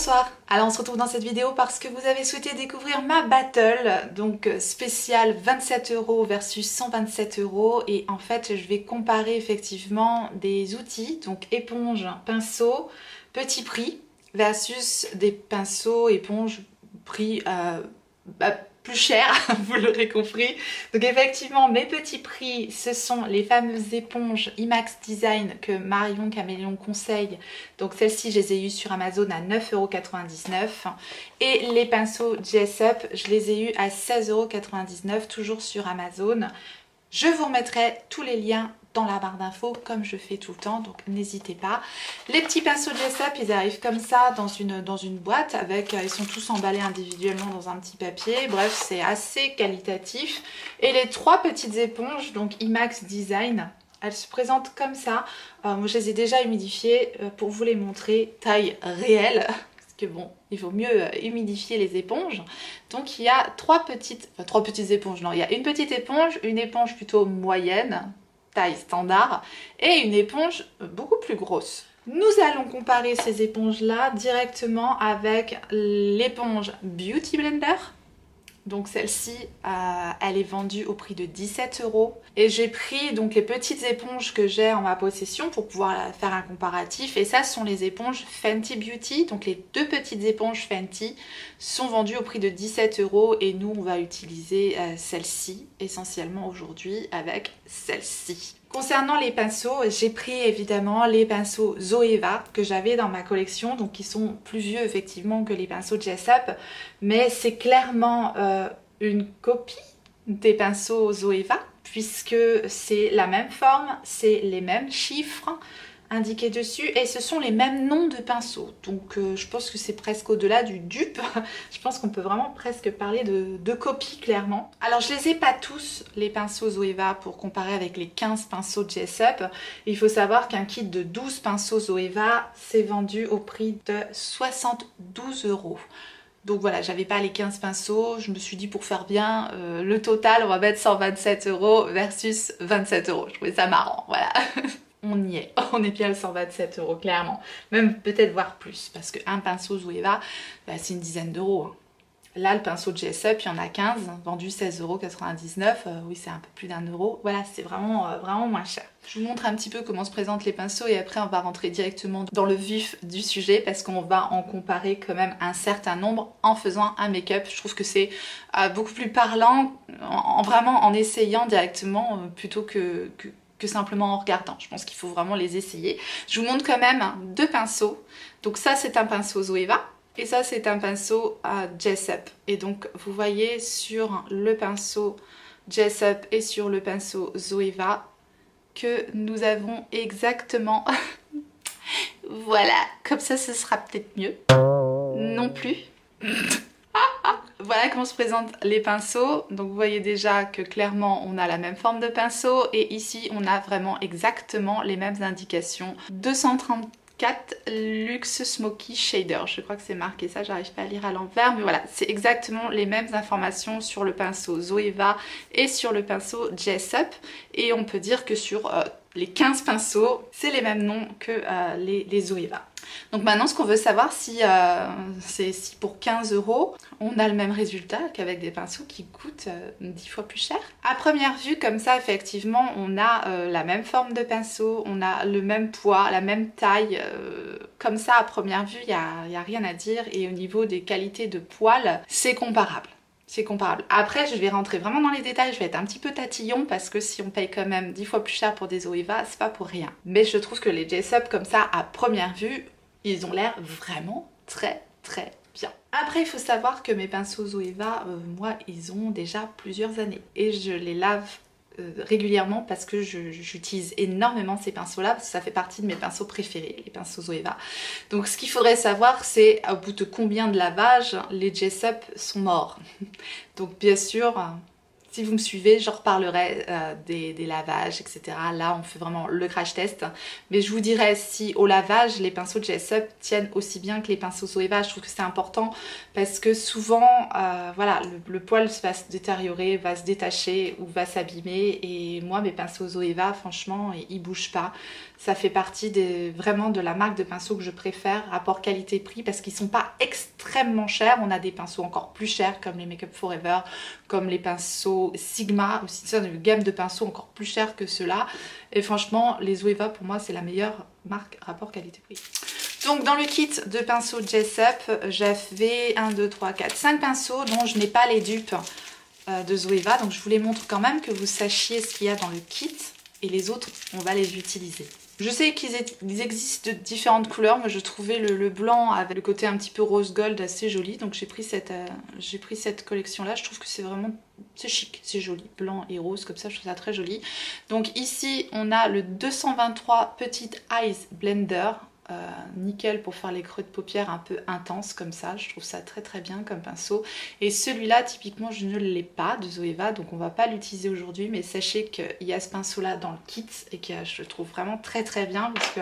Bonsoir. Alors on se retrouve dans cette vidéo parce que vous avez souhaité découvrir ma battle, donc spéciale 27 € versus 127 € et en fait je vais comparer effectivement des outils, donc éponge, pinceau, petit prix versus des pinceaux, éponges, prix plus cher, vous l'aurez compris. Donc effectivement, mes petits prix, ce sont les fameuses éponges IMAX Design que Marion Caméléon conseille. Donc celles-ci, je les ai eues sur Amazon à 9,99 € et les pinceaux Jessup, je les ai eus à 16,99 € toujours sur Amazon. Je vous remettrai tous les liens dans la barre d'infos comme je fais tout le temps, donc n'hésitez pas. Les petits pinceaux Jessup, ils arrivent comme ça dans une boîte avec, ils sont tous emballés individuellement dans un petit papier. Bref, c'est assez qualitatif. Et les trois petites éponges, donc IMAX Design, elles se présentent comme ça. Moi, je les ai déjà humidifiées pour vous les montrer, taille réelle. Que bon, il vaut mieux humidifier les éponges. Donc il y a trois petites éponges, non, il y a une petite éponge, une éponge plutôt moyenne, taille standard, et une éponge beaucoup plus grosse. Nous allons comparer ces éponges-là directement avec l'éponge Beauty Blender. Donc celle-ci, elle est vendue au prix de 17 €. Et j'ai pris donc les petites éponges que j'ai en ma possession pour pouvoir faire un comparatif. Et ça, ce sont les éponges Fenty Beauty. Donc les deux petites éponges Fenty sont vendues au prix de 17 € et nous, on va utiliser celle-ci essentiellement aujourd'hui avec celle-ci. Concernant les pinceaux, j'ai pris évidemment les pinceaux Zoeva que j'avais dans ma collection, donc qui sont plus vieux effectivement que les pinceaux Jessup, mais c'est clairement une copie des pinceaux Zoeva puisque c'est la même forme, c'est les mêmes chiffres indiqués dessus et ce sont les mêmes noms de pinceaux. Donc je pense que c'est presque au-delà du dupe. Je pense qu'on peut vraiment presque parler de copie clairement. Alors je les ai pas tous les pinceaux Zoeva pour comparer avec les 15 pinceaux Jessup. Il faut savoir qu'un kit de 12 pinceaux Zoeva c'est vendu au prix de 72 €. Donc voilà, j'avais pas les 15 pinceaux, je me suis dit pour faire bien, le total on va mettre 127 € versus 27 €. Je trouvais ça marrant, voilà. On y est, on est bien à 127 € clairement, même peut-être voire plus, parce qu'un pinceau Zoeva, bah, c'est une dizaine d'euros. Là, le pinceau Jessup, il y en a 15, vendu 16,99 €. Oui, c'est un peu plus d'1 €. Voilà, c'est vraiment, vraiment moins cher. Je vous montre un petit peu comment se présentent les pinceaux et après on va rentrer directement dans le vif du sujet parce qu'on va en comparer quand même un certain nombre en faisant un make-up. Je trouve que c'est beaucoup plus parlant, vraiment en essayant directement plutôt que simplement en regardant. Je pense qu'il faut vraiment les essayer. Je vous montre quand même deux pinceaux. Donc ça, c'est un pinceau Zoeva. Et ça, c'est un pinceau Jessup. Et donc, vous voyez sur le pinceau Jessup et sur le pinceau Zoeva que nous avons exactement... Voilà, comme ça, ce sera peut-être mieux. Non plus. Voilà comment se présentent les pinceaux. Donc vous voyez déjà que clairement on a la même forme de pinceau et ici on a vraiment exactement les mêmes indications. 234 Luxe Smoky Shader, je crois que c'est marqué ça, j'arrive pas à lire à l'envers, mais voilà, c'est exactement les mêmes informations sur le pinceau Zoeva et sur le pinceau Jessup et on peut dire que sur les 15 pinceaux, c'est les mêmes noms que les Zoeva. Donc maintenant, ce qu'on veut savoir, si pour 15 € on a le même résultat qu'avec des pinceaux qui coûtent 10 fois plus cher. À première vue, comme ça, effectivement, on a la même forme de pinceau, on a le même poids, la même taille. Comme ça, à première vue, il n'y a rien à dire. Et au niveau des qualités de poils, c'est comparable. C'est comparable. Après, je vais rentrer vraiment dans les détails, je vais être un petit peu tatillon parce que si on paye quand même 10 fois plus cher pour des Zoeva, c'est pas pour rien. Mais je trouve que les Jessup, comme ça, à première vue, ils ont l'air vraiment très très bien. Après, il faut savoir que mes pinceaux Zoeva, moi, ils ont déjà plusieurs années. Et je les lave régulièrement parce que j'utilise énormément ces pinceaux-là, parce que ça fait partie de mes pinceaux préférés, les pinceaux Zoeva. Donc ce qu'il faudrait savoir, c'est au bout de combien de lavages les Jessup sont morts. Donc bien sûr... Si vous me suivez, je reparlerai des lavages, etc. Là, on fait vraiment le crash test. Mais je vous dirais si au lavage, les pinceaux de Jessup tiennent aussi bien que les pinceaux Zoeva. Je trouve que c'est important parce que souvent, voilà, le poil va se détériorer, va se détacher ou va s'abîmer. Et moi, mes pinceaux Zoeva, franchement, ils bougent pas. Ça fait partie vraiment de la marque de pinceaux que je préfère, rapport qualité-prix, parce qu'ils sont pas extrêmement chers. On a des pinceaux encore plus chers comme les Make Up For Ever, comme les pinceaux Sigma, aussi c'est une gamme de pinceaux encore plus chers que ceux-là. Et franchement, les Zoeva pour moi c'est la meilleure marque rapport qualité-prix. Donc dans le kit de pinceaux Jessup, j'avais 1, 2, 3, 4, 5 pinceaux dont je n'ai pas les dupes de Zoeva. Donc je vous les montre quand même que vous sachiez ce qu'il y a dans le kit. Et les autres, on va les utiliser. Je sais qu'ils existent de différentes couleurs, mais je trouvais le blanc avec le côté un petit peu rose gold assez joli. Donc j'ai pris cette collection là, je trouve que c'est vraiment, c'est chic, c'est joli. Blanc et rose comme ça, je trouve ça très joli. Donc ici on a le 223 Petite Eyes Blender. Nickel pour faire les creux de paupières un peu intenses comme ça, je trouve ça très très bien comme pinceau. Et celui-là typiquement je ne l'ai pas de Zoeva, donc on va pas l'utiliser aujourd'hui, mais sachez qu'il y a ce pinceau là dans le kit et que je le trouve vraiment très très bien parce que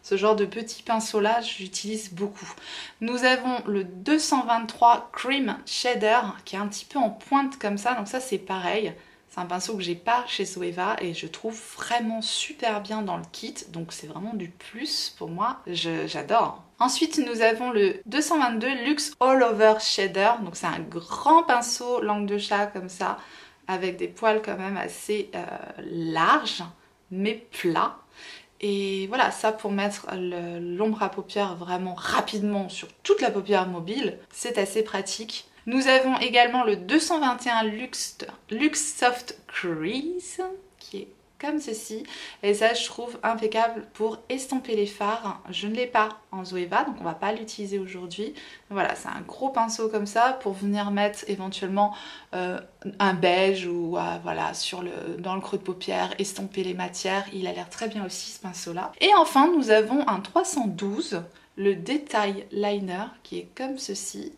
ce genre de petit pinceau là j'utilise beaucoup. Nous avons le 223 Cream Shader qui est un petit peu en pointe comme ça, donc ça c'est pareil. C'est un pinceau que j'ai pas chez Zoeva et je trouve vraiment super bien dans le kit. Donc c'est vraiment du plus pour moi, j'adore. Ensuite nous avons le 222 Luxe All Over Shader. Donc c'est un grand pinceau langue de chat comme ça, avec des poils quand même assez larges mais plats. Et voilà, ça pour mettre l'ombre à paupières vraiment rapidement sur toute la paupière mobile, c'est assez pratique. Nous avons également le 221 Luxe Soft Crease qui est comme ceci. Et ça je trouve impeccable pour estomper les fards. Je ne l'ai pas en Zoeva donc on va pas l'utiliser aujourd'hui. Voilà, c'est un gros pinceau comme ça pour venir mettre éventuellement un beige ou voilà dans le creux de paupière, estomper les matières. Il a l'air très bien aussi ce pinceau là. Et enfin nous avons un 312, le Detail Liner qui est comme ceci.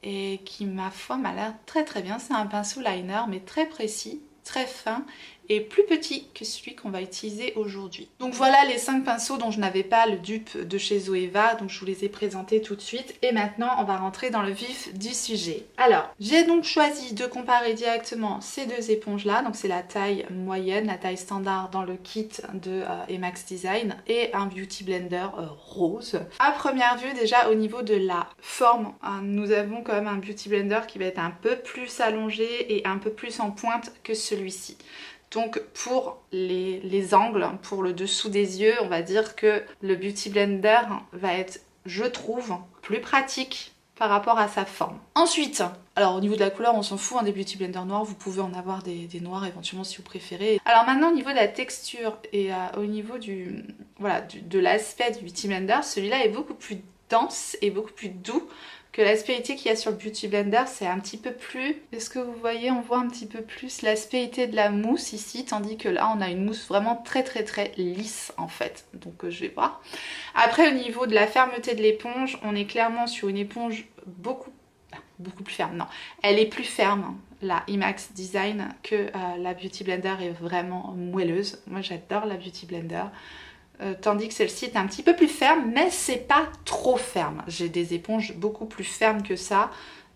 Et qui ma foi m'a l'air très très bien. C'est un pinceau liner mais très précis, très fin et plus petit que celui qu'on va utiliser aujourd'hui. Donc voilà les 5 pinceaux dont je n'avais pas le dupe de chez Zoeva, donc je vous les ai présentés tout de suite. Et maintenant on va rentrer dans le vif du sujet. Alors j'ai donc choisi de comparer directement ces deux éponges là, donc c'est la taille moyenne, la taille standard dans le kit de Emax Design et un Beauty Blender rose. À première vue déjà au niveau de la forme, nous avons quand même un Beauty Blender qui va être un peu plus allongé et un peu plus en pointe que celui-ci. Donc pour les angles, pour le dessous des yeux, on va dire que le Beauty Blender va être, je trouve, plus pratique par rapport à sa forme. Ensuite, alors au niveau de la couleur, on s'en fout, des Beauty Blender noirs, vous pouvez en avoir des noirs éventuellement si vous préférez. Alors maintenant au niveau de la texture et au niveau de l'aspect du Beauty Blender, celui-là est beaucoup plus dense et beaucoup plus doux que l'aspérité qu'il y a sur le Beauty Blender. C'est un petit peu plus, est-ce que vous voyez, on voit un petit peu plus l'aspérité de la mousse ici, tandis que là on a une mousse vraiment très très très lisse en fait, donc je vais voir. Après au niveau de la fermeté de l'éponge, on est clairement sur une éponge beaucoup plus ferme, non, elle est plus ferme, la Emax Design, que la Beauty Blender est vraiment moelleuse. Moi j'adore la Beauty Blender. Tandis que celle-ci est un petit peu plus ferme, mais c'est pas trop ferme. J'ai des éponges beaucoup plus fermes que ça.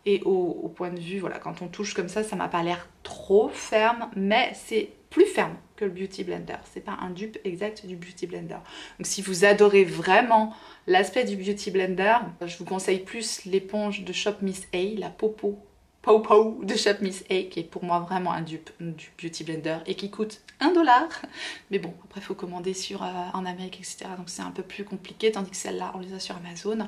Et au point de vue, voilà, quand on touche comme ça m'a pas l'air trop ferme, mais c'est plus ferme que le Beauty Blender. C'est pas un dupe exact du Beauty Blender. Donc si vous adorez vraiment l'aspect du Beauty Blender, je vous conseille plus l'éponge de Shop Miss A, la Popo de Shop Miss A, qui est pour moi vraiment un dupe du Beauty Blender et qui coûte 1 $. Mais bon, après il faut commander en Amérique, etc. Donc c'est un peu plus compliqué, tandis que celle-là, on les a sur Amazon.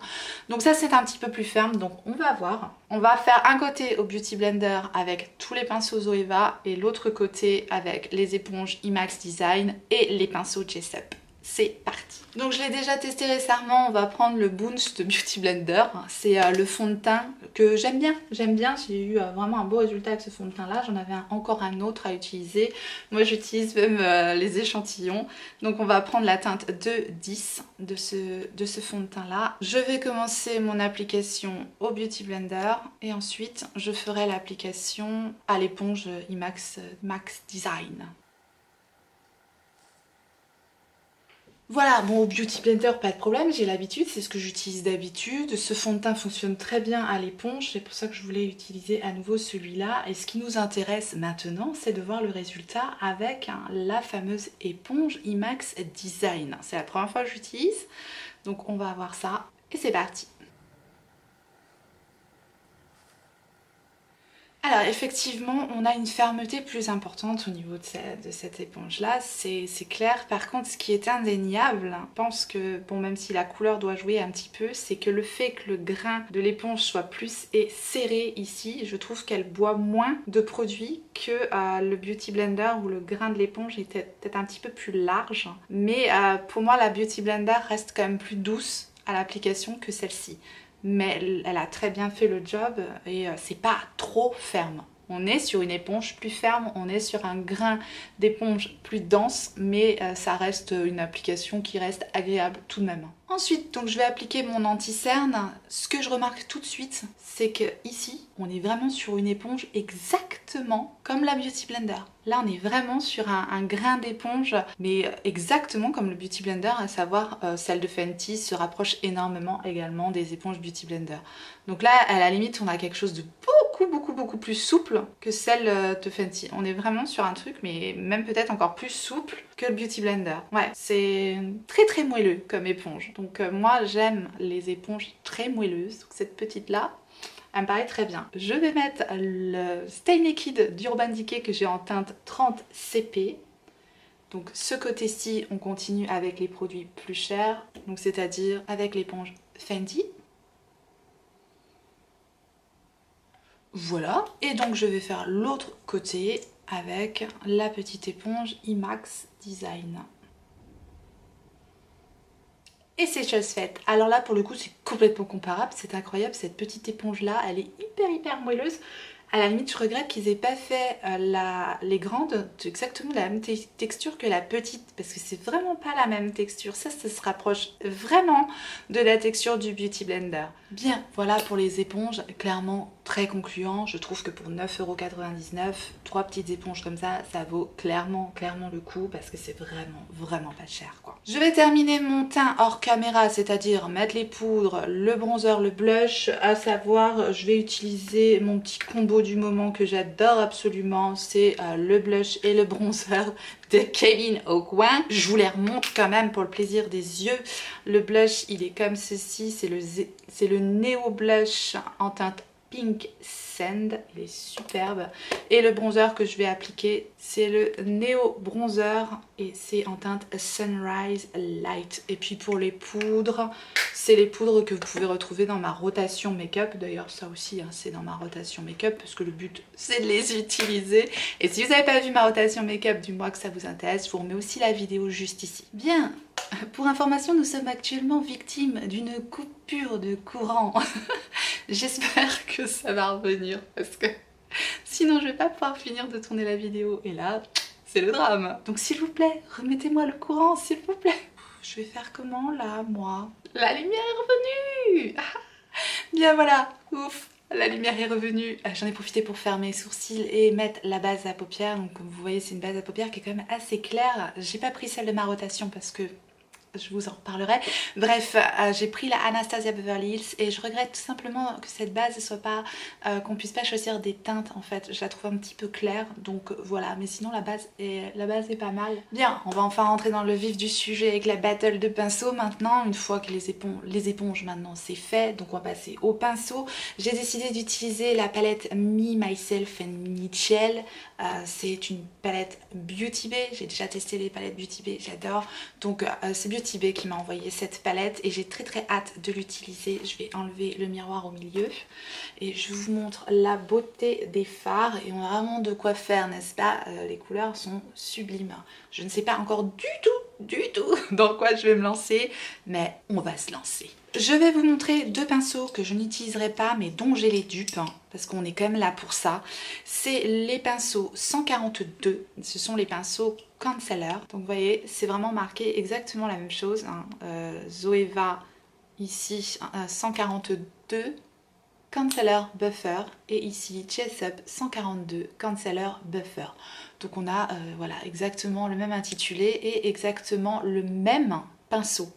Donc ça, c'est un petit peu plus ferme, donc on va voir. On va faire un côté au Beauty Blender avec tous les pinceaux Zoeva et l'autre côté avec les éponges Emax Design et les pinceaux Jessup. c'est parti. Donc je l'ai déjà testé récemment, on va prendre le Bounce de Beauty Blender. C'est le fond de teint que j'aime bien, j'ai eu vraiment un beau résultat avec ce fond de teint là. J'en avais encore un autre à utiliser. Moi j'utilise même les échantillons. Donc on va prendre la teinte 210 de ce fond de teint là. Je vais commencer mon application au Beauty Blender et ensuite je ferai l'application à l'éponge IMAX Max Design. Voilà, bon au Beauty Blender pas de problème, j'ai l'habitude, c'est ce que j'utilise d'habitude. Ce fond de teint fonctionne très bien à l'éponge, c'est pour ça que je voulais utiliser à nouveau celui-là. Et ce qui nous intéresse maintenant, c'est de voir le résultat avec la fameuse éponge IMAX Design. C'est la première fois que j'utilise, donc on va voir ça et c'est parti. Alors effectivement, on a une fermeté plus importante au niveau de cette éponge-là, c'est clair. Par contre, ce qui est indéniable, je pense que, bon, même si la couleur doit jouer un petit peu, c'est que le fait que le grain de l'éponge soit plus serré ici, je trouve qu'elle boit moins de produit que le Beauty Blender où le grain de l'éponge était peut-être un petit peu plus large. Mais pour moi, la Beauty Blender reste quand même plus douce à l'application que celle-ci. Mais elle a très bien fait le job et c'est pas trop ferme. On est sur une éponge plus ferme, on est sur un grain d'éponge plus dense, mais ça reste une application qui reste agréable tout de même. Ensuite, donc je vais appliquer mon anti-cerne. Ce que je remarque tout de suite, c'est que ici, on est vraiment sur une éponge exactement comme la Beauty Blender. Là, on est vraiment sur un grain d'éponge, mais exactement comme le Beauty Blender, à savoir celle de Fenty se rapproche énormément également des éponges Beauty Blender. Donc là, à la limite, on a quelque chose de beaucoup plus souple que celle de Fenty. On est vraiment sur un truc, mais même peut-être encore plus souple que le Beauty Blender. Ouais, c'est très moelleux comme éponge. Donc moi, j'aime les éponges très moelleuses. Donc cette petite-là, elle me paraît très bien. Je vais mettre le Stay Naked d'Urban Decay que j'ai en teinte 30 CP. Donc ce côté-ci, on continue avec les produits plus chers, donc c'est-à-dire avec l'éponge Fenty. Voilà. Et donc je vais faire l'autre côté avec la petite éponge IMAX Design. Et c'est chose faite. Alors là pour le coup c'est complètement comparable, c'est incroyable, cette petite éponge là elle est hyper moelleuse. À la limite je regrette qu'ils aient pas fait les grandes exactement de la même texture que la petite, parce que c'est vraiment pas la même texture. Ça se rapproche vraiment de la texture du Beauty Blender. Bien, voilà pour les éponges, clairement très concluant. Je trouve que pour 9,99 €, 3 petites éponges comme ça vaut clairement le coup, parce que c'est vraiment pas cher quoi. Je vais terminer mon teint hors caméra, c'est-à-dire mettre les poudres, le bronzer, le blush, à savoir je vais utiliser mon petit combo du moment que j'adore absolument, c'est le blush et le bronzer de Kevyn Aucoin. Je vous les remonte quand même pour le plaisir des yeux. Le blush il est comme ceci, c'est le Neo Blush en teinte Pink Sand, il est superbe. Et le bronzer que je vais appliquer, c'est le Neo Bronzer et c'est en teinte Sunrise Light. Et puis pour les poudres, c'est les poudres que vous pouvez retrouver dans ma rotation make-up. D'ailleurs ça aussi hein, c'est dans ma rotation make-up parce que le but c'est de les utiliser. Et si vous n'avez pas vu ma rotation make-up du mois que ça vous intéresse, je vous remets aussi la vidéo juste ici. Bien, pour information, nous sommes actuellement victimes d'une coupure de courant. J'espère que ça va revenir parce que sinon je vais pas pouvoir finir de tourner la vidéo et là c'est le drame. Donc s'il vous plaît, remettez-moi le courant s'il vous plaît. Je vais faire comment là moi? La lumière est revenue. Bien voilà, ouf, la lumière est revenue. J'en ai profité pour faire mes sourcils et mettre la base à paupières. Donc comme vous voyez c'est une base à paupières qui est quand même assez claire. J'ai pas pris celle de ma rotation parce que je vous en reparlerai. Bref, j'ai pris la Anastasia Beverly Hills et je regrette tout simplement que cette base ne soit pas, qu'on puisse pas choisir des teintes en fait. Je la trouve un petit peu claire, donc voilà. Mais sinon la base est pas mal. Bien, on va enfin rentrer dans le vif du sujet avec la battle de pinceaux maintenant. Une fois que les éponges maintenant c'est fait, donc on va passer au pinceau. J'ai décidé d'utiliser la palette Me, Myself and Michelle. C'est une palette Beauty Bay. J'ai déjà testé les palettes Beauty Bay, j'adore. Donc c'est Beauty Bay qui m'a envoyé cette palette et j'ai très hâte de l'utiliser. Je vais enlever le miroir au milieu et je vous montre la beauté des fards et on a vraiment de quoi faire, n'est-ce pas? Les couleurs sont sublimes. Je ne sais pas encore du tout du tout dans quoi je vais me lancer, mais on va se lancer. Je vais vous montrer deux pinceaux que je n'utiliserai pas mais dont j'ai les dupes, hein, parce qu'on est quand même là pour ça. C'est les pinceaux 142, ce sont les pinceaux Concealer. Donc vous voyez, c'est vraiment marqué exactement la même chose, hein. Zoeva ici 142 Concealer Buffer et ici Jessup 142 Concealer Buffer. Donc on a voilà, exactement le même intitulé et exactement le même pinceau.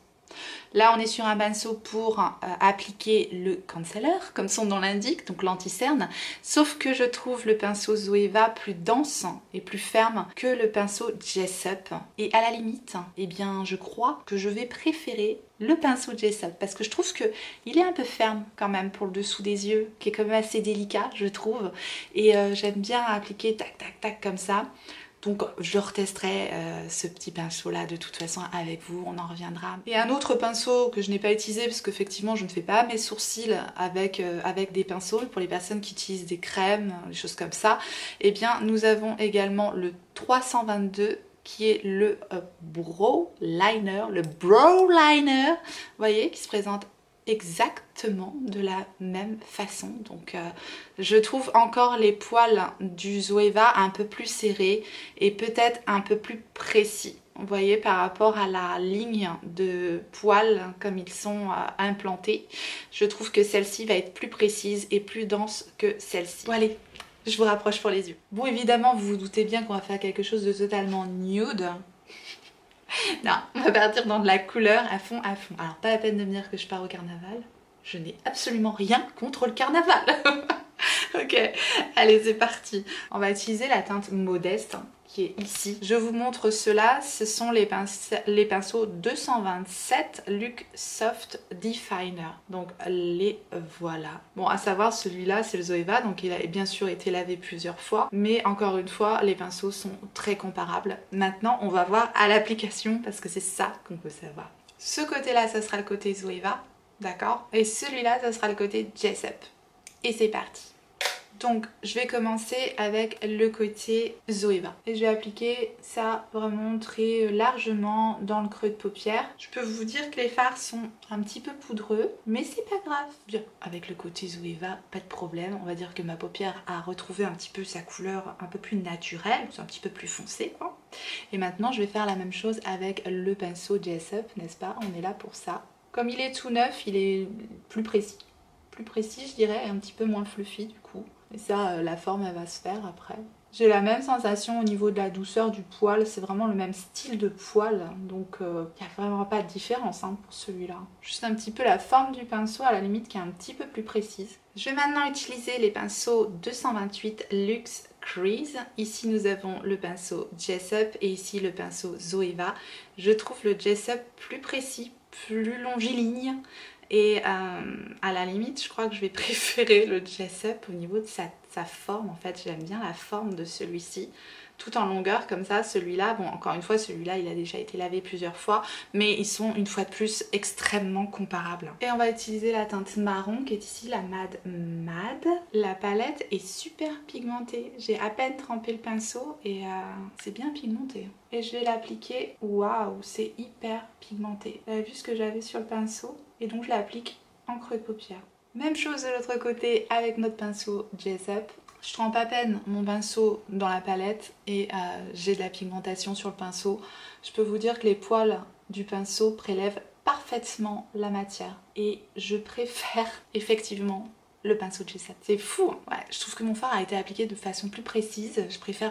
Là on est sur un pinceau pour appliquer le concealer, comme son nom l'indique, donc l'anti-cerne, sauf que je trouve le pinceau Zoeva plus dense et plus ferme que le pinceau Jessup. Et à la limite, eh bien je crois que je vais préférer le pinceau Jessup parce que je trouve que il est un peu ferme quand même pour le dessous des yeux, qui est quand même assez délicat je trouve, et j'aime bien appliquer tac tac tac comme ça. Donc je retesterai ce petit pinceau là de toute façon avec vous, on en reviendra. Et un autre pinceau que je n'ai pas utilisé parce qu'effectivement je ne fais pas mes sourcils avec des pinceaux, pour les personnes qui utilisent des crèmes, des choses comme ça, eh bien nous avons également le 322 qui est le brow liner, vous voyez, qui se présente exactement de la même façon. Donc je trouve encore les poils du Zoeva un peu plus serrés et peut-être un peu plus précis, vous voyez, par rapport à la ligne de poils comme ils sont implantés. Je trouve que celle-ci va être plus précise et plus dense que celle-ci. Bon allez, je vous rapproche pour les yeux. Bon, évidemment vous vous doutez bien qu'on va faire quelque chose de totalement nude. Non, on va partir dans de la couleur à fond à fond. Alors pas la peine de me dire que je pars au carnaval. Je n'ai absolument rien contre le carnaval. Ok, allez c'est parti. On va utiliser la teinte Modeste qui est ici. Je vous montre cela, ce sont les pinceaux 227 Look Soft Definer. Donc les voilà. Bon, à savoir celui-là c'est le Zoeva, donc il a bien sûr été lavé plusieurs fois, mais encore une fois les pinceaux sont très comparables. Maintenant on va voir à l'application parce que c'est ça qu'on peut savoir. Ce côté-là ça sera le côté Zoeva, d'accord, et celui-là ça sera le côté Jessup. Et c'est parti. Donc je vais commencer avec le côté Zoeva et je vais appliquer ça vraiment très largement dans le creux de paupière. Je peux vous dire que les fards sont un petit peu poudreux, mais c'est pas grave. Bien, avec le côté Zoeva, pas de problème. On va dire que ma paupière a retrouvé un petit peu sa couleur un peu plus naturelle, c'est un petit peu plus foncé quoi. Et maintenant je vais faire la même chose avec le pinceau Jessup, n'est-ce pas? On est là pour ça. Comme il est tout neuf, il est plus précis. Plus précis je dirais, et un petit peu moins fluffy du coup. Et ça, la forme elle va se faire après. J'ai la même sensation au niveau de la douceur du poil, c'est vraiment le même style de poil, donc il n'y a vraiment pas de différence hein, pour celui-là. Juste un petit peu la forme du pinceau à la limite qui est un petit peu plus précise. Je vais maintenant utiliser les pinceaux 228 Luxe Crease. Ici nous avons le pinceau Jessup et ici le pinceau Zoeva. Je trouve le Jessup plus précis, plus longiligne. Et à la limite, je crois que je vais préférer le Jessup au niveau de sa forme. En fait, j'aime bien la forme de celui-ci, tout en longueur comme ça. Celui-là, bon, encore une fois, celui-là, il a déjà été lavé plusieurs fois, mais ils sont une fois de plus extrêmement comparables. Et on va utiliser la teinte marron qui est ici, la Mad Mad. La palette est super pigmentée. J'ai à peine trempé le pinceau et c'est bien pigmenté. Et je vais l'appliquer. Waouh, c'est hyper pigmenté. Vous avez vu ce que j'avais sur le pinceau? Et donc je l'applique en creux de paupière. Même chose de l'autre côté avec notre pinceau Jessup. Je trempe à peine mon pinceau dans la palette et j'ai de la pigmentation sur le pinceau. Je peux vous dire que les poils du pinceau prélèvent parfaitement la matière. Et je préfère effectivement le pinceau Jessup. C'est fou hein. Ouais, je trouve que mon fard a été appliqué de façon plus précise. Je préfère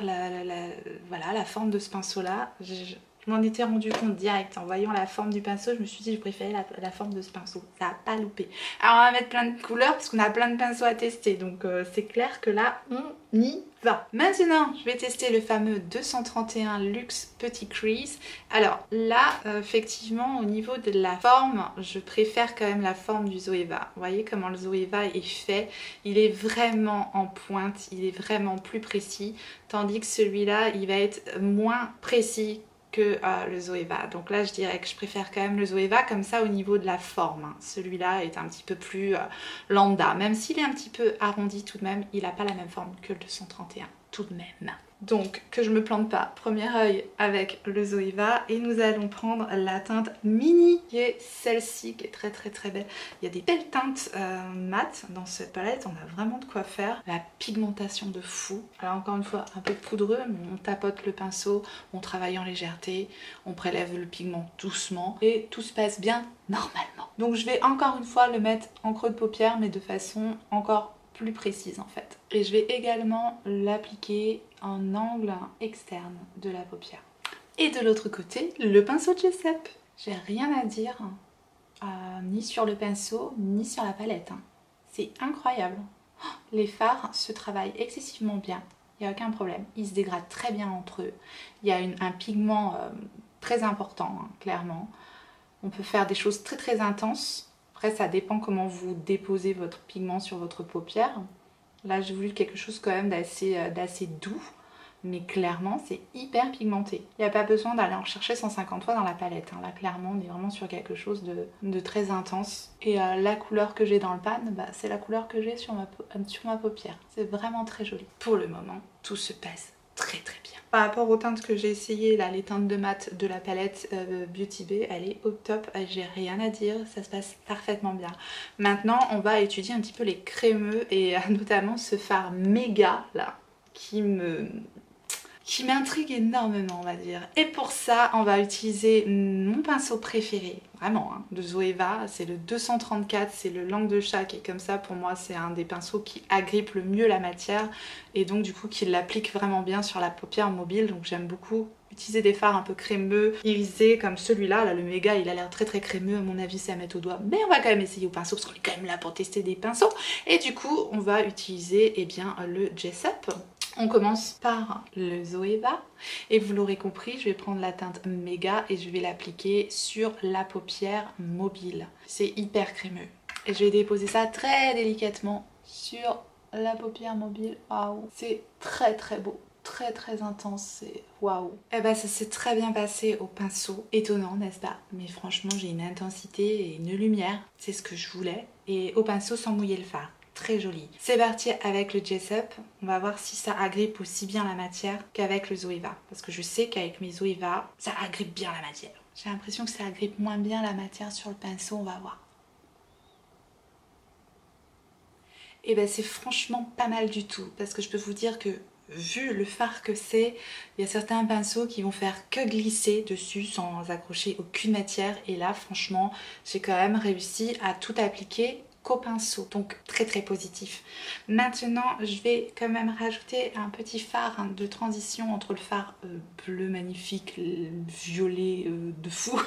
voilà, la forme de ce pinceau-là. Je m'en étais rendu compte direct en voyant la forme du pinceau, je me suis dit que je préférais la forme de ce pinceau. Ça n'a pas loupé. Alors on va mettre plein de couleurs parce qu'on a plein de pinceaux à tester. Donc c'est clair que là, on y va. Maintenant, je vais tester le fameux 231 Luxe Petit Crease. Alors là, effectivement, au niveau de la forme, je préfère quand même la forme du Zoeva. Vous voyez comment le Zoeva est fait. Il est vraiment en pointe, il est vraiment plus précis. Tandis que celui-là, il va être moins précis que le Zoeva. Donc là je dirais que je préfère quand même le Zoeva comme ça au niveau de la forme. Hein. Celui-là est un petit peu plus lambda. Même s'il est un petit peu arrondi tout de même, il n'a pas la même forme que le 231 tout de même. Donc que je me plante pas, premier œil avec le Zoeva et nous allons prendre la teinte Mini qui est celle-ci qui est très belle. Il y a des belles teintes mat dans cette palette, on a vraiment de quoi faire. La pigmentation de fou. Alors encore une fois un peu poudreux mais on tapote le pinceau, on travaille en légèreté, on prélève le pigment doucement et tout se passe bien normalement. Donc je vais encore une fois le mettre en creux de paupière mais de façon encore plus précise en fait. Et je vais également l'appliquer en angle externe de la paupière. Et de l'autre côté, le pinceau de Jessup. J'ai rien à dire ni sur le pinceau ni sur la palette. C'est incroyable. Les fards se travaillent excessivement bien. Il n'y a aucun problème. Ils se dégradent très bien entre eux. Il y a un pigment très important, clairement. On peut faire des choses très intenses. Après, ça dépend comment vous déposez votre pigment sur votre paupière. Là, j'ai voulu quelque chose quand même d'assez doux. Mais clairement, c'est hyper pigmenté. Il n'y a pas besoin d'aller en chercher 150 fois dans la palette. Là, clairement, on est vraiment sur quelque chose de très intense. Et la couleur que j'ai dans le pan, c'est la couleur que j'ai sur ma paupière. C'est vraiment très joli. Pour le moment, tout se passe très bien. Par rapport aux teintes que j'ai essayées, là, les teintes de mat de la palette Beauty Bay, elle est au top, j'ai rien à dire, ça se passe parfaitement bien. Maintenant, on va étudier un petit peu les crémeux et notamment ce fard méga là qui m'intrigue énormément, on va dire. Et pour ça, on va utiliser mon pinceau préféré, vraiment, de Zoeva. C'est le 234, c'est le langue de chat qui est comme ça. Pour moi, c'est un des pinceaux qui agrippe le mieux la matière et donc du coup qui l'applique vraiment bien sur la paupière mobile. Donc j'aime beaucoup utiliser des fards un peu crémeux, irisés comme celui-là. Là, le méga, il a l'air très crémeux. À mon avis, c'est à mettre au doigt. Mais on va quand même essayer au pinceau parce qu'on est quand même là pour tester des pinceaux. Et du coup, on va utiliser le Jessup. On commence par le Zoeva et vous l'aurez compris, je vais prendre la teinte méga et je vais l'appliquer sur la paupière mobile. C'est hyper crémeux. Et je vais déposer ça très délicatement sur la paupière mobile. Waouh, c'est très beau. Très intense, c'est waouh. Et ça s'est très bien passé au pinceau. Étonnant, n'est-ce pas? Mais franchement, j'ai une intensité et une lumière. C'est ce que je voulais. Et au pinceau sans mouiller le fard. Très joli. C'est parti avec le Jessup. On va voir si ça agrippe aussi bien la matière qu'avec le Zoeva. Parce que je sais qu'avec mes Zoeva, ça agrippe bien la matière. J'ai l'impression que ça agrippe moins bien la matière sur le pinceau, on va voir. Et c'est franchement pas mal du tout. Parce que je peux vous dire que vu le fard que c'est, il y a certains pinceaux qui vont faire que glisser dessus sans accrocher aucune matière. Et là, franchement, j'ai quand même réussi à tout appliquer qu'au pinceau, donc très positif. Maintenant, je vais quand même rajouter un petit fard de transition entre le fard bleu magnifique, violet de fou,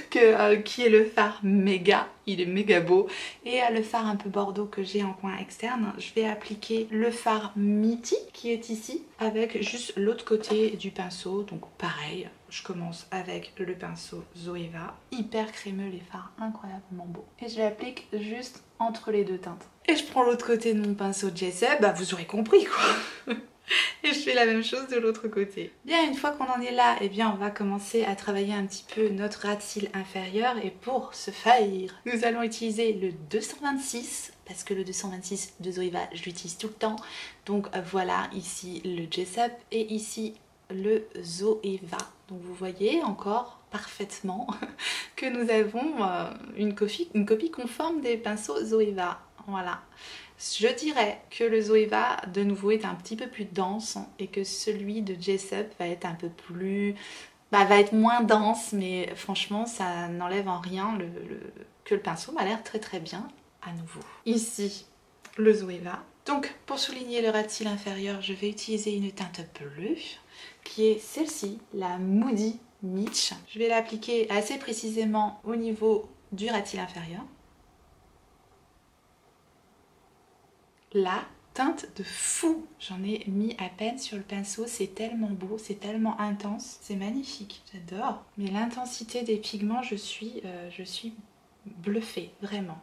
qui est le fard méga, il est méga beau, et le fard un peu bordeaux que j'ai en coin externe. Je vais appliquer le fard Mitty qui est ici, avec juste l'autre côté du pinceau, donc pareil. Je commence avec le pinceau Zoeva, hyper crémeux, les fards incroyablement beaux. Et je l'applique juste entre les deux teintes. Et je prends l'autre côté de mon pinceau Jessup, vous aurez compris quoi. Et je fais la même chose de l'autre côté. Bien, une fois qu'on en est là, on va commencer à travailler un petit peu notre ras de cils inférieur. Et pour ce faire, nous allons utiliser le 226, parce que le 226 de Zoeva, je l'utilise tout le temps. Donc voilà, ici le Jessup et ici le Zoeva. Donc vous voyez encore parfaitement que nous avons une copie conforme des pinceaux Zoeva. Voilà. Je dirais que le Zoeva de nouveau est un petit peu plus dense et que celui de Jessup va être un peu plus... va être moins dense, mais franchement ça n'enlève en rien que le pinceau m'a l'air très bien à nouveau. Ici le Zoeva. Donc pour souligner le ras de cils inférieur, je vais utiliser une teinte bleue qui est celle-ci, la Moody Mitch. Je vais l'appliquer assez précisément au niveau du ras de cils inférieur. La teinte de fou, j'en ai mis à peine sur le pinceau, c'est tellement beau, c'est tellement intense, c'est magnifique, j'adore. Mais l'intensité des pigments, je suis bluffée, vraiment.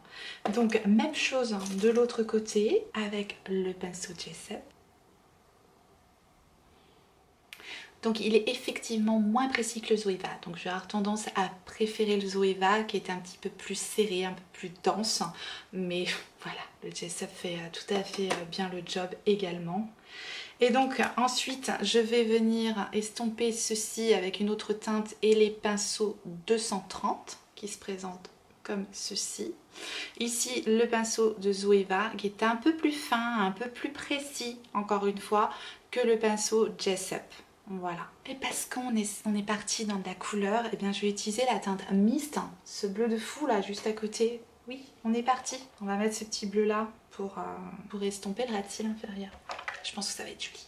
Donc même chose de l'autre côté avec le pinceau Jessup. Donc il est effectivement moins précis que le Zoeva. Donc je vais avoir tendance à préférer le Zoeva qui est un petit peu plus serré, un peu plus dense. Mais voilà, le Jessup fait tout à fait bien le job également. Et donc ensuite je vais venir estomper ceci avec une autre teinte et les pinceaux 230 qui se présentent comme ceci. Ici le pinceau de Zoeva qui est un peu plus fin, un peu plus précis encore une fois que le pinceau Jessup. Voilà. Et parce qu'on est parti dans de la couleur, et bien je vais utiliser la teinte Mist, ce bleu de fou là juste à côté. Oui, on est parti. On va mettre ce petit bleu là pour estomper le ras de cils inférieur. Je pense que ça va être joli.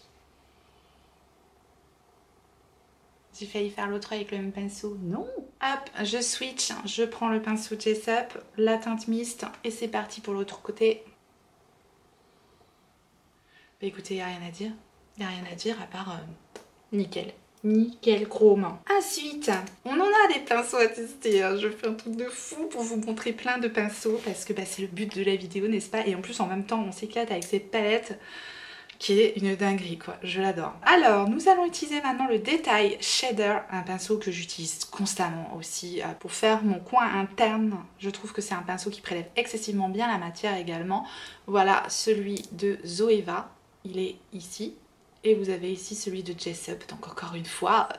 J'ai failli faire l'autre avec le même pinceau. Non. Hop, je switch. Je prends le pinceau Jessup, la teinte Mist et c'est parti pour l'autre côté. Bah écoutez, il n'y a rien à dire. Il n'y a rien à dire à part nickel. Nickel chrome. Ensuite, on en a des pinceaux à tester. Hein. Je fais un truc de fou pour vous montrer plein de pinceaux parce que bah, c'est le but de la vidéo, n'est-ce pas? Et en plus, en même temps, on s'éclate avec cette palette qui est une dinguerie, quoi. Je l'adore. Alors, nous allons utiliser maintenant le Détail Shader, un pinceau que j'utilise constamment aussi pour faire mon coin interne. Je trouve que c'est un pinceau qui prélève excessivement bien la matière également. Voilà celui de Zoeva. Il est ici. Et vous avez ici celui de Jessup, donc encore une fois,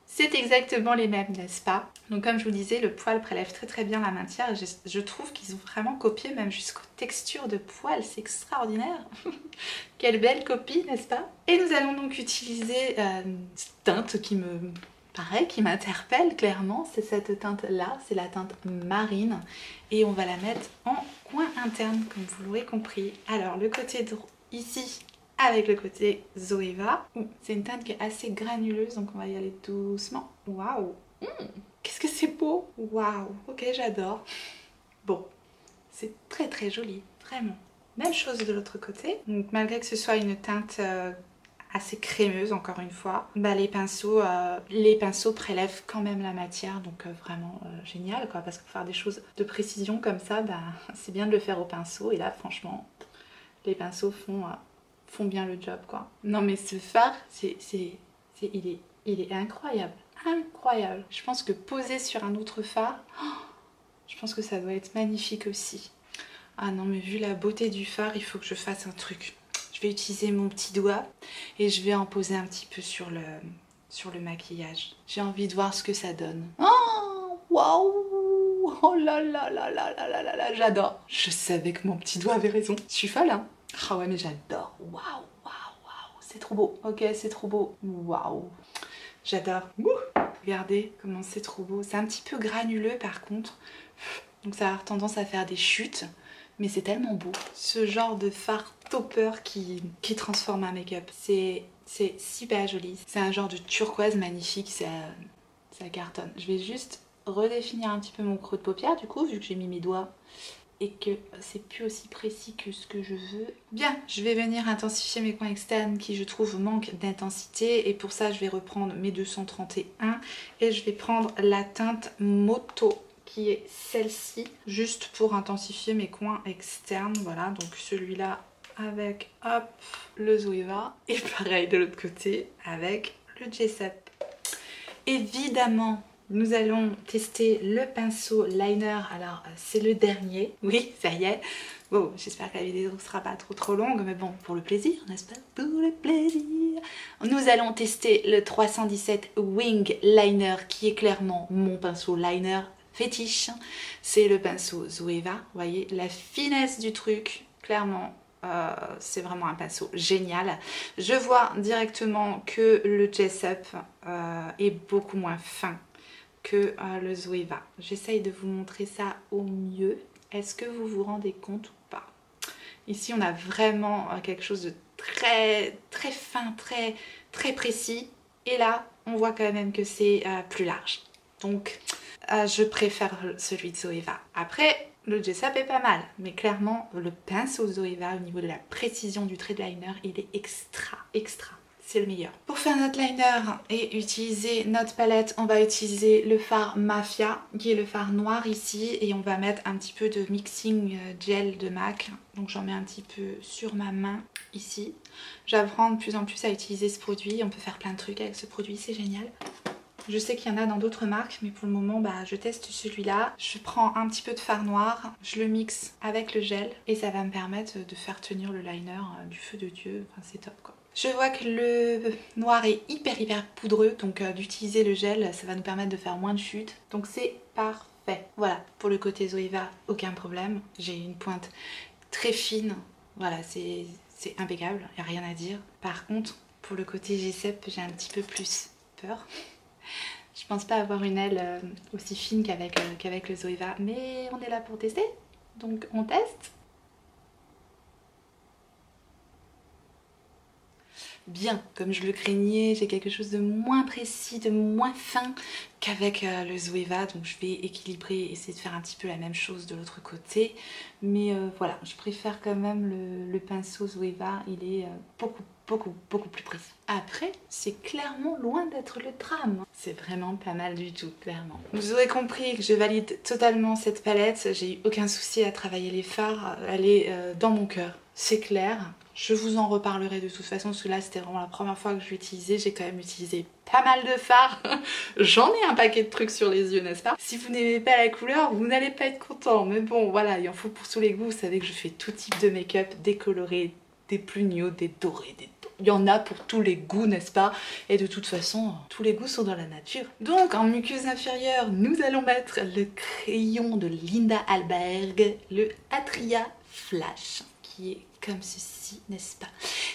c'est exactement les mêmes, n'est-ce pas? Donc comme je vous disais, le poil prélève très très bien la matière. Je trouve qu'ils ont vraiment copié même jusqu'aux textures de poils, c'est extraordinaire. Quelle belle copie, n'est-ce pas? Et nous allons donc utiliser une teinte qui me paraît, qui m'interpelle clairement, c'est cette teinte-là, c'est la teinte marine. Et on va la mettre en coin interne, comme vous l'aurez compris. Alors le côté ici, avec le côté Zoeva. C'est une teinte qui est assez granuleuse, donc on va y aller doucement. Waouh, qu'est-ce que c'est beau. Waouh, ok, j'adore. Bon, c'est très très joli, vraiment. Même chose de l'autre côté. Donc malgré que ce soit une teinte assez crémeuse, encore une fois, bah, les pinceaux prélèvent quand même la matière, donc vraiment génial, quoi, parce que pour faire des choses de précision comme ça, bah, c'est bien de le faire au pinceau, et là franchement, les pinceaux font bien le job, quoi. Non mais ce fard, il est incroyable, incroyable. Je pense que poser sur un autre fard, je pense que ça doit être magnifique aussi. Ah non mais vu la beauté du fard, il faut que je fasse un truc. Je vais utiliser mon petit doigt et je vais en poser un petit peu sur le maquillage. J'ai envie de voir ce que ça donne. Oh, waouh, oh là là là là là là là là, j'adore. Je savais que mon petit doigt avait raison. Je suis folle, hein. Ah ouais, mais j'adore. Waouh, waouh, waouh. C'est trop beau. Ok, c'est trop beau. Waouh. J'adore. Regardez comment c'est trop beau. C'est un petit peu granuleux par contre. Donc ça a tendance à faire des chutes. Mais c'est tellement beau. Ce genre de fard topper qui transforme un make-up. C'est super joli. C'est un genre de turquoise magnifique. Ça cartonne. Je vais juste redéfinir un petit peu mon creux de paupière du coup, vu que j'ai mis mes doigts et que c'est plus aussi précis que ce que je veux. Bien, je vais venir intensifier mes coins externes qui je trouve manquent d'intensité et pour ça je vais reprendre mes 231 et je vais prendre la teinte Moto qui est celle-ci, juste pour intensifier mes coins externes. Voilà, donc celui-là avec hop le Zoeva et pareil de l'autre côté avec le Jessup. Évidemment, nous allons tester le pinceau liner. Alors, c'est le dernier. Oui, ça y est. Bon, j'espère que la vidéo ne sera pas trop longue, mais bon, pour le plaisir, n'est-ce pas? Pour le plaisir. Nous allons tester le 317 Wing Liner, qui est clairement mon pinceau liner fétiche. C'est le pinceau Zoeva. Vous voyez, la finesse du truc, clairement. C'est vraiment un pinceau génial. Je vois directement que le Jessup est beaucoup moins fin que le Zoeva. J'essaye de vous montrer ça au mieux. Est-ce que vous vous rendez compte ou pas? Ici on a vraiment quelque chose de très fin, très précis. Et là on voit quand même que c'est plus large. Donc je préfère celui de Zoeva. Après le Jessup est pas mal, mais clairement le pinceau Zoeva au niveau de la précision du trait de liner, il est extra. C'est le meilleur. Pour faire notre liner et utiliser notre palette, on va utiliser le fard Mafia, qui est le fard noir ici, et on va mettre un petit peu de mixing gel de MAC. Donc j'en mets un petit peu sur ma main ici. J'apprends de plus en plus à utiliser ce produit, on peut faire plein de trucs avec ce produit, c'est génial. Je sais qu'il y en a dans d'autres marques, mais pour le moment, bah, je teste celui-là. Je prends un petit peu de fard noir, je le mixe avec le gel et ça va me permettre de faire tenir le liner du feu de Dieu. Enfin, c'est top quoi. Je vois que le noir est hyper poudreux, donc d'utiliser le gel, ça va nous permettre de faire moins de chutes. Donc c'est parfait. Voilà, pour le côté Zoeva, aucun problème. J'ai une pointe très fine. Voilà, c'est impeccable, il n'y a rien à dire. Par contre, pour le côté G7, j'ai un petit peu plus peur. Je pense pas avoir une aile aussi fine qu'avec le Zoeva, mais on est là pour tester, donc on teste. Bien, comme je le craignais, j'ai quelque chose de moins précis, de moins fin qu'avec le Zoeva, donc je vais équilibrer, essayer de faire un petit peu la même chose de l'autre côté, mais voilà, je préfère quand même le pinceau Zoeva, il est beaucoup plus précis. Après, c'est clairement loin d'être le drame, c'est vraiment pas mal du tout, clairement. Vous aurez compris que je valide totalement cette palette, j'ai eu aucun souci à travailler les fards, elle est dans mon cœur, c'est clair. Je vous en reparlerai de toute façon parce que là c'était vraiment la première fois que je l'utilisais. J'ai quand même utilisé pas mal de fards. J'en ai un paquet de trucs sur les yeux, n'est-ce pas? Si vous n'aimez pas la couleur, vous n'allez pas être content. Mais bon, voilà, il en faut pour tous les goûts. Vous savez que je fais tout type de make-up, des colorés, des plugnaux, des dorés, il y en a pour tous les goûts, n'est-ce pas? Et de toute façon, tous les goûts sont dans la nature. Donc, en muqueuse inférieure, nous allons mettre le crayon de Linda Alberg, le Atria Flash, qui est comme ceci, n'est-ce pas?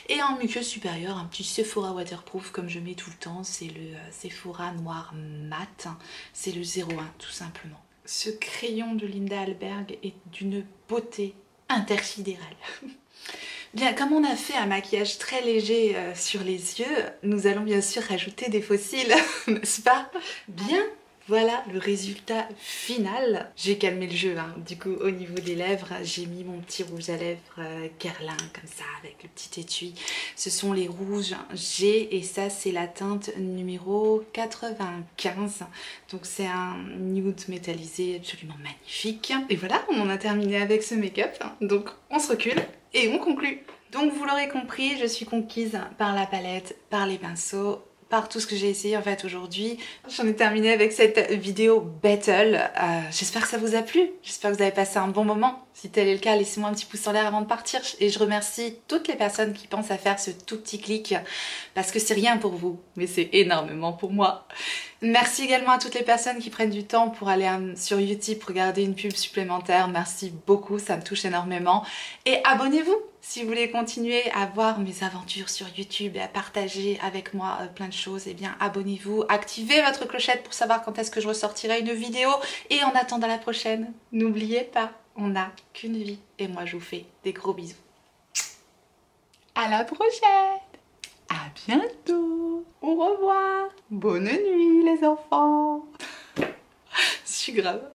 Et en muqueuse supérieure, un petit Sephora waterproof comme je mets tout le temps, c'est le Sephora noir mat, c'est le 01 tout simplement. Ce crayon de Linda Alberg est d'une beauté intersidérale. Bien, comme on a fait un maquillage très léger sur les yeux, nous allons bien sûr rajouter des faux cils, n'est-ce pas? Bien. Voilà le résultat final. J'ai calmé le jeu, hein. Du coup au niveau des lèvres, j'ai mis mon petit rouge à lèvres Guerlain comme ça avec le petit étui. Ce sont les rouges G et ça c'est la teinte numéro 95. Donc c'est un nude métallisé absolument magnifique. Et voilà, on en a terminé avec ce make-up. Donc on se recule et on conclut. Donc vous l'aurez compris, je suis conquise par la palette, par les pinceaux, par tout ce que j'ai essayé en fait aujourd'hui. J'en ai terminé avec cette vidéo battle. J'espère que ça vous a plu, j'espère que vous avez passé un bon moment. Si tel est le cas, laissez-moi un petit pouce en l'air avant de partir. Et je remercie toutes les personnes qui pensent à faire ce tout petit clic parce que c'est rien pour vous, mais c'est énormément pour moi. Merci également à toutes les personnes qui prennent du temps pour aller sur YouTube regarder une pub supplémentaire. Merci beaucoup, ça me touche énormément. Et abonnez-vous si vous voulez continuer à voir mes aventures sur YouTube et à partager avec moi plein de choses. Eh bien abonnez-vous, activez votre clochette pour savoir quand est-ce que je ressortirai une vidéo. Et en attendant la prochaine, n'oubliez pas, on n'a qu'une vie. Et moi je vous fais des gros bisous. À la prochaine! À bientôt. Au revoir. Bonne nuit les enfants. Je suis grave.